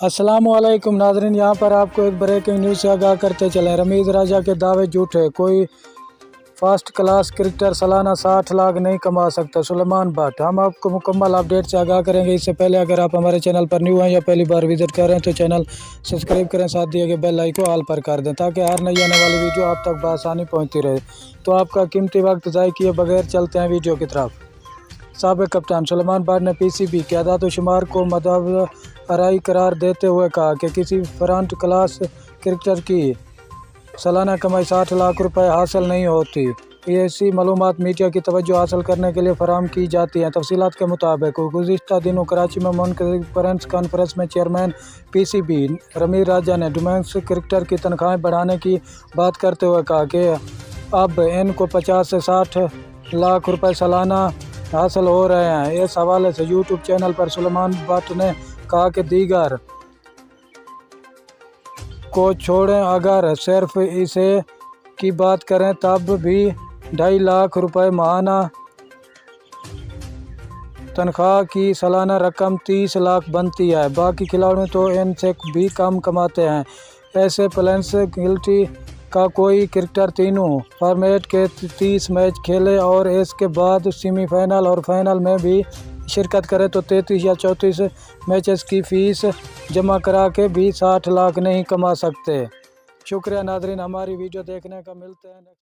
अस्सलामुअलैकुम नाज़रीन, यहाँ पर आपको एक ब्रेकिंग न्यूज़ से आगाह करते चलें। रमीज़ राजा के दावे झूठे, कोई फर्स्ट क्लास क्रिकेटर सालाना 60 लाख नहीं कमा सकता। सुलेमान भट्ट। हम आपको मुकम्मल अपडेट से आगाह करेंगे। इससे पहले अगर आप हमारे चैनल पर न्यू हैं या पहली बार विजिट कर रहे हैं तो चैनल सब्सक्राइब करें, साथ दिए गए बेल आइकन को ऑल पर कर दें ताकि हर नई आने वाली वीडियो आप तक बआसानी पहुँचती रहे। तो आपका कीमती वक्त ज़ाय किए बगैर चलते हैं वीडियो की तरफ। साबिक कप्तान सुलेमान भट्ट ने पीसीबी के अदाद शुमार को मदद-ए-राई करार देते हुए कहा कि किसी फ्रंट क्लास क्रिकेटर की सालाना कमाई 60 लाख रुपए हासिल नहीं होती। ऐसी मालूमात मीडिया की तवज्जो हासिल करने के लिए फराहम की जाती हैं। तफसीलात के मुताबिक गुज़िश्ता दिनों कराची में मुनक़िद प्रेस कॉन्फ्रेंस में चेयरमैन पीसीबी रमीज़ राजा ने डोमेस्टिक क्रिकेटर की तनख्वाहें बढ़ाने की बात करते हुए कहा कि अब इनको 50 से 60 लाख रुपए सालाना हासिल हो रहे हैं। इस हवाले से यूट्यूब चैनल पर सुलेमान भट्ट ने कहा कि दीगर को छोड़ें, अगर सिर्फ इसे की बात करें तब भी 2.5 लाख रुपए माहाना तनख्वाह की सालाना रकम 30 लाख बनती है। बाकी खिलाड़ी तो इनसे भी कम कमाते हैं। ऐसे फ्लेक्सिबिलिटी का कोई क्रिकेटर तीनों फॉर्मेट के 30 मैच खेले और इसके बाद सेमीफाइनल और फाइनल में भी शिरकत करे तो 33 या 34 मैचेस की फ़ीस जमा करा के भी 60 लाख नहीं कमा सकते। शुक्रिया नाज़रीन, हमारी वीडियो देखने का। मिलते हैं।